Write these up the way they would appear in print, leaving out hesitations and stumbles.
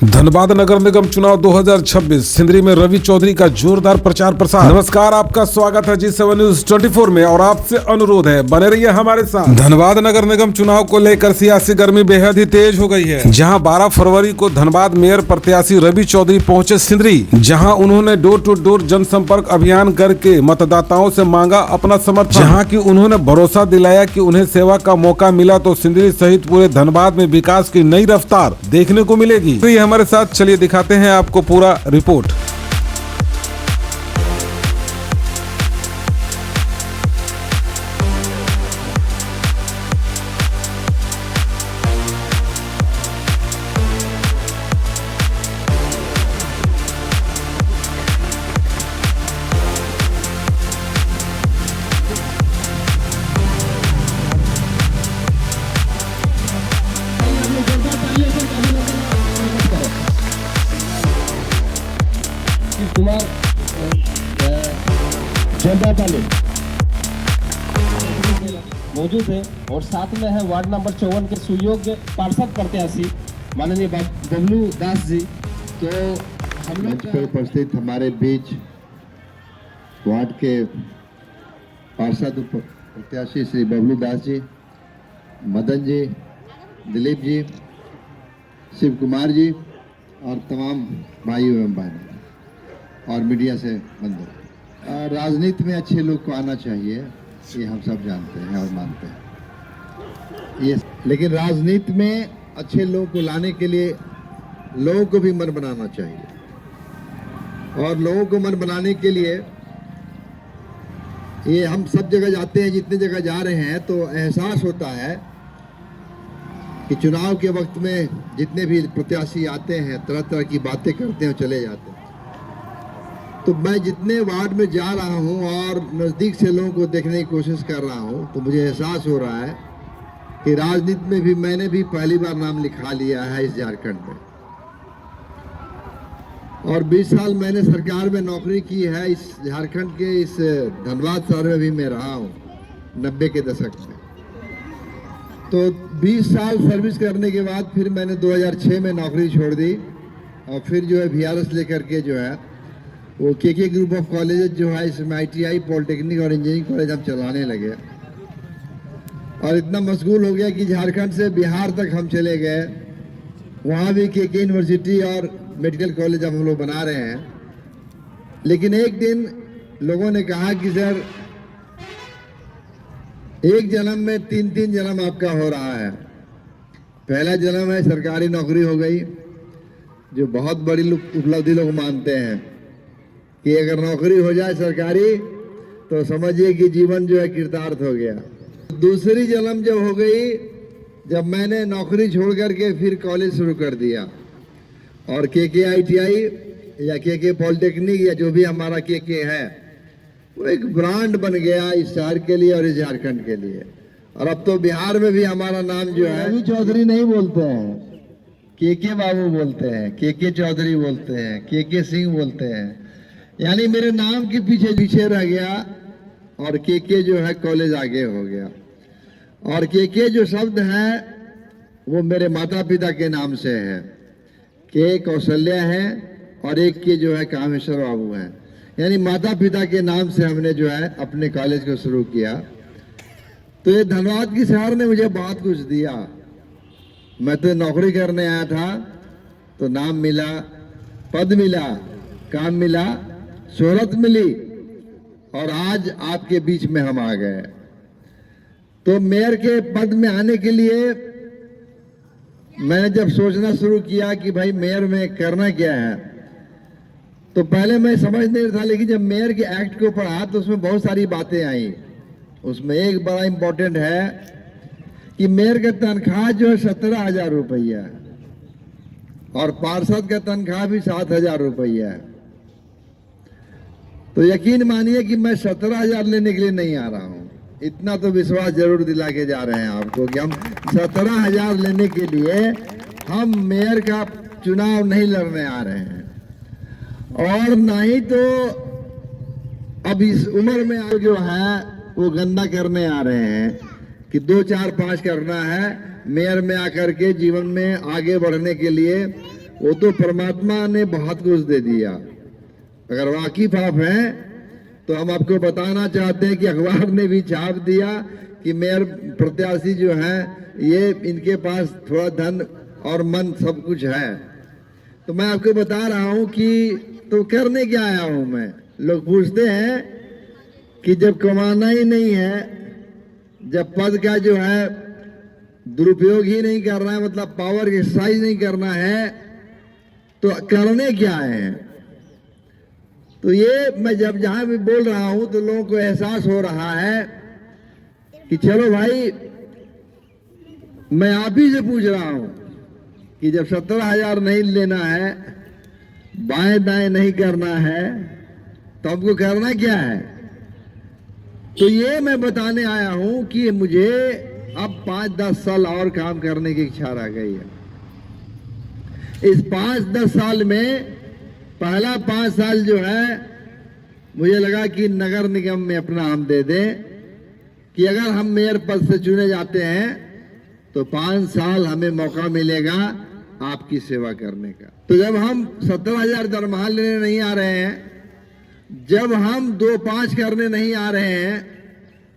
धनबाद नगर निगम चुनाव 2026 सिंदरी में रवि चौधरी का जोरदार प्रचार प्रसार। नमस्कार, आपका स्वागत है G7 न्यूज 24 में और आपसे अनुरोध है बने रहिए हमारे साथ। धनबाद नगर निगम चुनाव को लेकर सियासी गर्मी बेहद ही तेज हो गई है, जहां 12 फरवरी को धनबाद मेयर प्रत्याशी रवि चौधरी पहुंचे सिंदरी, जहां उन्होंने डोर टू डोर जनसंपर्क अभियान करके मतदाताओं से मांगा अपना समर्थन, जहां की उन्होंने भरोसा दिलाया कि उन्हें सेवा का मौका मिला तो सिंदरी सहित पूरे धनबाद में विकास की नई रफ्तार देखने को मिलेगी। तो ये हमारे साथ चलिए दिखाते हैं आपको पूरा रिपोर्ट। कुमार जनता पाले मौजूद है और साथ में है वार्ड नंबर 54 के सुयोग्य पार्षद प्रत्याशी माननीय बबलू दास जी। तो हम लोग पर उपस्थित हमारे बीच वार्ड के पार्षद प्रत्याशी श्री बबलू दास जी, मदन जी, दिलीप जी, शिव कुमार जी और तमाम भाइयों एवं बहनों और मीडिया से बंधु। राजनीति में अच्छे लोग को आना चाहिए, ये हम सब जानते हैं और मानते हैं ये, लेकिन राजनीति में अच्छे लोगों को लाने के लिए लोगों को भी मन बनाना चाहिए। और लोगों को मन बनाने के लिए ये हम सब जगह जाते हैं, जितने जगह जा रहे हैं तो एहसास होता है कि चुनाव के वक्त में जितने भी प्रत्याशी आते हैं तरह तरह की बातें करते हैं, चले जाते हैं। तो मैं जितने वार्ड में जा रहा हूं और नज़दीक से लोगों को देखने की कोशिश कर रहा हूं तो मुझे एहसास हो रहा है कि राजनीति में भी मैंने भी पहली बार नाम लिखा लिया है इस झारखंड में। और 20 साल मैंने सरकार में नौकरी की है, इस झारखंड के इस धनबाद शहर में भी मैं रहा हूं 90 के दशक में। तो 20 साल सर्विस करने के बाद फिर मैंने 2006 में नौकरी छोड़ दी और फिर जो है VRS लेकर के जो है वो KK ग्रुप ऑफ कॉलेजेस जो है इसमें ITI पॉलिटेक्निक और इंजीनियरिंग कॉलेज हम चलाने लगे और इतना मशगूल हो गया कि झारखंड से बिहार तक हम चले गए। वहाँ भी KK यूनिवर्सिटी और मेडिकल कॉलेज हम लोग बना रहे हैं। लेकिन एक दिन लोगों ने कहा कि सर एक जन्म में 3 जन्म आपका हो रहा है। पहला जन्म है सरकारी नौकरी हो गई, जो बहुत बड़ी उपलब्धि लोग मानते हैं कि अगर नौकरी हो जाए सरकारी तो समझिए कि जीवन जो है कृतार्थ हो गया। दूसरी जन्म जब हो गई, जब मैंने नौकरी छोड़ करके फिर कॉलेज शुरू कर दिया और KK ITI या KK पॉलिटेक्निक या जो भी हमारा KK है वो एक ब्रांड बन गया इस शहर के लिए और इस झारखंड के लिए। और अब तो बिहार में भी हमारा नाम जो है रवि चौधरी नहीं बोलते हैं, KK बाबू बोलते हैं, KK चौधरी बोलते हैं, KK सिंह बोलते हैं। यानी मेरे नाम के पीछे पीछे रह गया और KK जो है कॉलेज आगे हो गया। और KK जो शब्द है वो मेरे माता पिता के नाम से है, K कौशल्या है और एक के जो है कामेश्वर बाबू हैं। यानी माता पिता के नाम से हमने जो है अपने कॉलेज को शुरू किया। तो ये धनबाद की शहर ने मुझे बहुत कुछ दिया। मैं तो नौकरी करने आया था तो नाम मिला, पद मिला, काम मिला, शोहरत मिली और आज आपके बीच में हम आ गए। तो मेयर के पद में आने के लिए मैंने जब सोचना शुरू किया कि भाई मेयर में करना क्या है, तो पहले मैं समझ नहीं था, लेकिन जब मेयर के एक्ट को पढ़ा तो उसमें बहुत सारी बातें आई। उसमें एक बड़ा इंपॉर्टेंट है कि मेयर का तनख्वाह जो है 17,000 रुपया और पार्षद का तनख्वाह भी 7,000 रुपया है। तो यकीन मानिए कि मैं 17,000 लेने के लिए नहीं आ रहा हूं। इतना तो विश्वास जरूर दिला के जा रहे हैं आपको कि हम 17,000 लेने के लिए हम मेयर का चुनाव नहीं लड़ने आ रहे हैं। और नहीं तो अब इस उम्र में जो है वो गंदा करने आ रहे हैं कि 2 4 5 करना है। मेयर में आकर के जीवन में आगे बढ़ने के लिए वो तो परमात्मा ने बहुत कुछ दे दिया। अगर वाकिफ आप हैं तो हम आपको बताना चाहते हैं कि अखबार ने भी छाप दिया कि मेयर प्रत्याशी जो है ये इनके पास थोड़ा धन और मन सब कुछ है। तो मैं आपको बता रहा हूं कि तो करने क्या आया हूं मैं। लोग पूछते हैं कि जब कमाना ही नहीं है, जब पद का जो है दुरुपयोग ही नहीं करना है, मतलब पावर एक्सरसाइज नहीं करना है, तो करने क्या आए हैं। तो ये मैं जब जहां भी बोल रहा हूं तो लोगों को एहसास हो रहा है कि चलो भाई, मैं आप ही से पूछ रहा हूं कि जब 17,000 नहीं लेना है, बाएं दाएं नहीं करना है, तो हमको करना क्या है। तो ये मैं बताने आया हूं कि मुझे अब 5-10 साल और काम करने की इच्छा रह गई है। इस 5-10 साल में पहला 5 साल जो है मुझे लगा कि नगर निगम में अपना हम दे दें कि अगर हम मेयर पद से चुने जाते हैं तो 5 साल हमें मौका मिलेगा आपकी सेवा करने का। तो जब हम 17,000 दरमाहा लेने नहीं आ रहे हैं, जब हम 2-5 करने नहीं आ रहे हैं,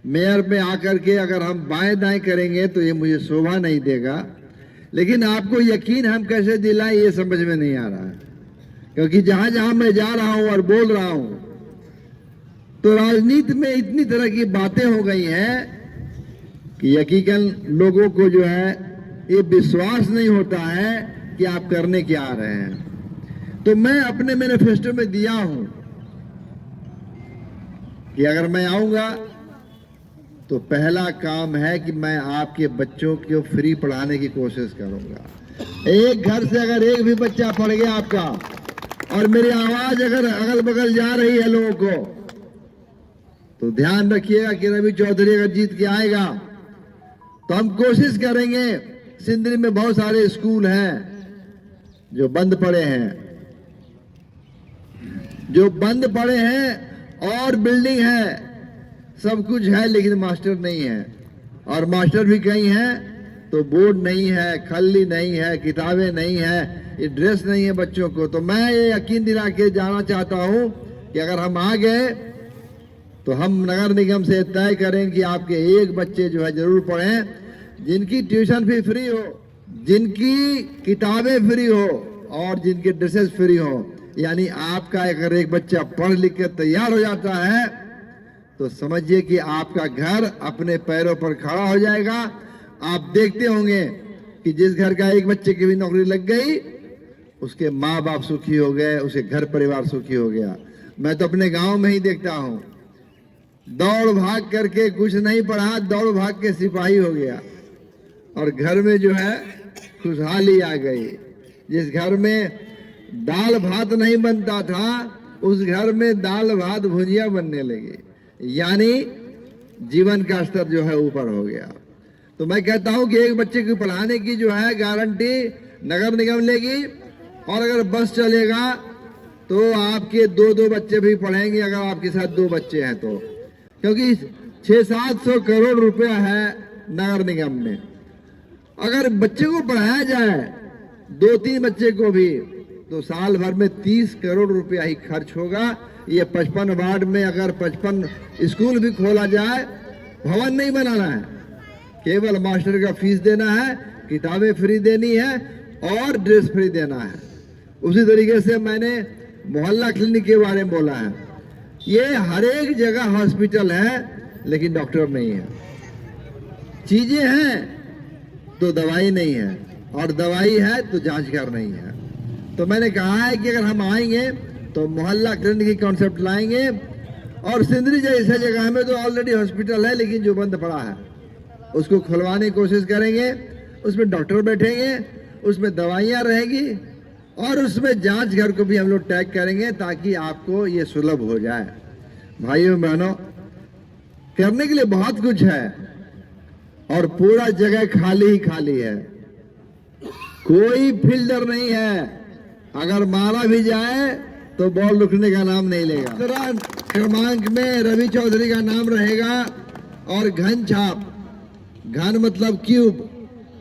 मेयर में आकर के अगर हम बाएं दाएं करेंगे तो ये मुझे शोभा नहीं देगा। लेकिन आपको यकीन हम कैसे दिलाएं ये समझ में नहीं आ रहा है, क्योंकि जहां जहां मैं जा रहा हूं और बोल रहा हूं तो राजनीति में इतनी तरह की बातें हो गई हैं कि यकीनन लोगों को जो है ये विश्वास नहीं होता है कि आप करने क्या आ रहे हैं। तो मैं अपने मैनिफेस्टो में दिया हूं कि अगर मैं आऊंगा तो पहला काम है कि मैं आपके बच्चों को फ्री पढ़ाने की कोशिश करूंगा। एक घर से अगर एक भी बच्चा पढ़ गया आपका, और मेरी आवाज अगर अगल बगल जा रही है लोगों को, तो ध्यान रखिएगा कि रवि चौधरी अगर जीत के आएगा तो हम कोशिश करेंगे। सिंदरी में बहुत सारे स्कूल हैं जो बंद पड़े हैं, और बिल्डिंग है, सब कुछ है, लेकिन मास्टर नहीं है। और मास्टर भी कहीं हैं तो बोर्ड नहीं है, खल्ली नहीं है, किताबें नहीं है, ये ड्रेस नहीं है बच्चों को। तो मैं ये यकीन दिला के जाना चाहता हूं कि अगर हम आ गए तो हम नगर निगम से तय करें कि आपके एक बच्चे जो है जरूर पढ़ें, जिनकी ट्यूशन भी फ्री हो, जिनकी किताबें फ्री हो और जिनके ड्रेसेस फ्री हो। यानी आपका अगर एक बच्चा पढ़ लिख के तैयार हो जाता है तो समझिए कि आपका घर अपने पैरों पर खड़ा हो जाएगा। आप देखते होंगे कि जिस घर का एक बच्चे की भी नौकरी लग गई, उसके माँ बाप सुखी हो गए, उसके घर परिवार सुखी हो गया। मैं तो अपने गांव में ही देखता हूं, दौड़ भाग करके कुछ नहीं पढ़ा, दौड़ भाग के सिपाही हो गया और घर में जो है खुशहाली आ गई। जिस घर में दाल भात नहीं बनता था, उस घर में दाल भात भुजिया बनने लगी। यानी जीवन का स्तर जो है ऊपर हो गया। तो मैं कहता हूं कि एक बच्चे को पढ़ाने की जो है गारंटी नगर निगम लेगी, और अगर बस चलेगा तो आपके 2-2 बच्चे भी पढ़ेंगे अगर आपके साथ 2 बच्चे हैं तो, क्योंकि 600-700 करोड़ रुपया है नगर निगम में। अगर बच्चे को पढ़ाया जाए 2-3 बच्चे को भी, तो साल भर में 30 करोड़ रुपया ही खर्च होगा। ये 55 वार्ड में अगर 55 स्कूल भी खोला जाए, भवन नहीं बनाना है, केवल मास्टर का फीस देना है, किताबें फ्री देनी है और ड्रेस फ्री देना है। उसी तरीके से मैंने मोहल्ला क्लिनिक के बारे में बोला है। ये हर एक जगह हॉस्पिटल है लेकिन डॉक्टर नहीं है, चीजें हैं तो दवाई नहीं है, और दवाई है तो जांच घर नहीं है। तो मैंने कहा है कि अगर हम आएंगे तो मोहल्ला क्लिनिक की कॉन्सेप्ट लाएंगे, और सिंदरी जैसे जगह में तो ऑलरेडी हॉस्पिटल है लेकिन जो बंद पड़ा है उसको खुलवाने की कोशिश करेंगे। उसमें डॉक्टर बैठेंगे, उसमें दवाइयाँ रहेगी, और उसमें जांच घर को भी हम लोग टैग करेंगे ताकि आपको ये सुलभ हो जाए। भाइयों बहनों, करने के लिए बहुत कुछ है और पूरा जगह खाली ही खाली है, कोई फील्डर नहीं है। अगर मारा भी जाए तो बॉल रुकने का नाम नहीं लेगा। 17 क्रमांक में रवि चौधरी का नाम रहेगा, और घन छाप, घन मतलब क्यूब,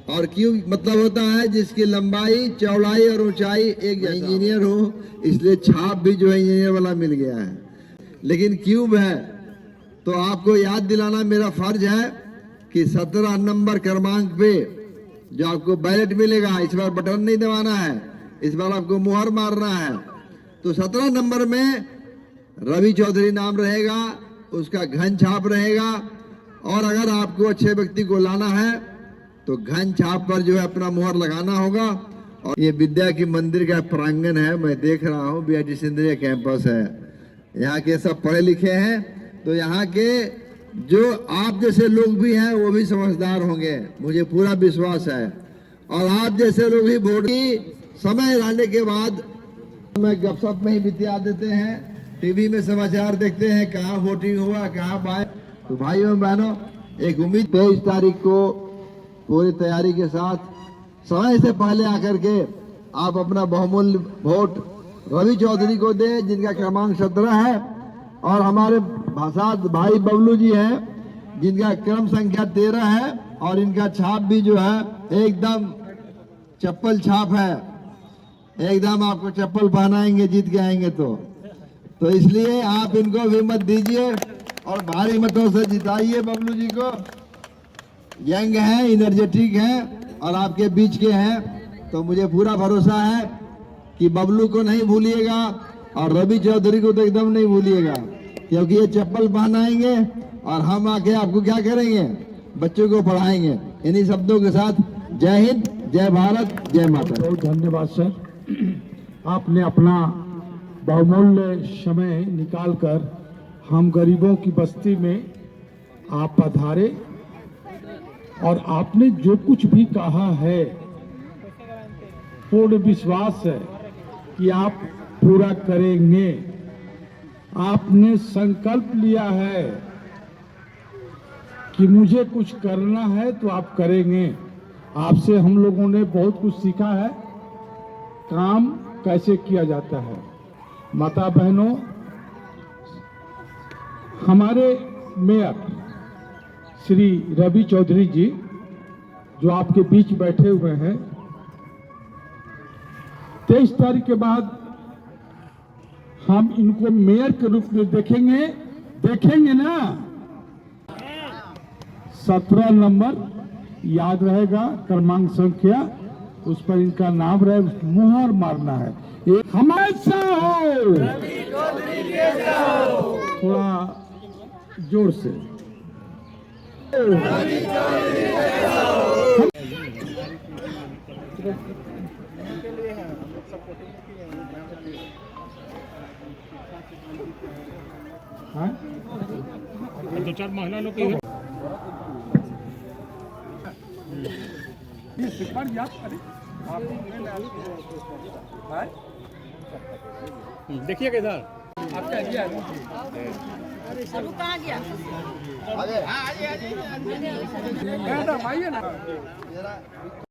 और क्यूब मतलब होता है जिसकी लंबाई, चौड़ाई और ऊंचाई एक। इंजीनियर हूँ इसलिए छाप भी जो है इंजीनियर वाला मिल गया है। लेकिन क्यूब है तो आपको याद दिलाना मेरा फर्ज है कि 17 नंबर क्रमांक पे जो आपको बैलेट मिलेगा, इस बार बटन नहीं दबाना है, इस बार आपको मुहर मारना है। तो 17 नंबर में रवि चौधरी नाम रहेगा, उसका घन छाप रहेगा। और अगर आपको अच्छे व्यक्ति को लाना है तो घन छाप पर जो है अपना मुहर लगाना होगा। और ये विद्या की मंदिर का प्रांगण है, मैं देख रहा हूँ, बीआईटी सिंधिया कैंपस है। यहाँ के सब पढ़े लिखे हैं, तो यहाँ के जो आप जैसे लोग भी हैं वो भी समझदार होंगे, मुझे पूरा विश्वास है। और आप जैसे लोग ही वोट की समय लाने के बाद में गपशप में ही बिता देते हैं, टीवी में समाचार देखते हैं कहाँ वोटिंग हुआ, कहाँ बाय। तो भाइयों बहनों, एक उम्मीद 23 तारीख को पूरी तैयारी के साथ समय से पहले आकर के आप अपना बहुमूल्य वोट रवि चौधरी को दें, जिनका क्रमांक 17 है। और हमारे साथ भाई बबलू जी हैं जिनका क्रम संख्या 13 है, और इनका छाप भी जो है एकदम चप्पल छाप है, एकदम आपको चप्पल पहनाएंगे जीत के आएंगे तो इसलिए आप इनको भी मत दीजिए और भारी मतों से जिताइए बबलू जी को। यंग हैं, एनर्जेटिक हैं और आपके बीच के हैं, तो मुझे पूरा भरोसा है कि बबलू को नहीं भूलिएगा और रवि चौधरी को तो एकदम नहीं भूलिएगा, क्योंकि ये चप्पल पहनाएंगे और हम आके आपको क्या करेंगे, बच्चों को पढ़ाएंगे। इन्हीं शब्दों के साथ जय हिंद, जय भारत, जय माता। बहुत धन्यवाद सर, आपने अपना बहुमूल्य समय निकालकर हम गरीबों की बस्ती में आप पधारे और आपने जो कुछ भी कहा है पूर्ण विश्वास है कि आप पूरा करेंगे। आपने संकल्प लिया है कि मुझे कुछ करना है तो आप करेंगे। आपसे हम लोगों ने बहुत कुछ सीखा है, काम कैसे किया जाता है। माता बहनों, हमारे मेयर श्री रवि चौधरी जी जो आपके बीच बैठे हुए हैं, 23 तारीख के बाद हम इनको मेयर के रूप में देखेंगे ना। 17 नंबर याद रहेगा, क्रमांक संख्या, उस पर इनका नाम रहे, मुहर मारना है। ये हमेशा हो, थोड़ा जोर से। हाँ? 2-4 महिला लोग याद करें, देखिएगा इधर आपका आइडिया। अब कहाँ गया? आइए ना।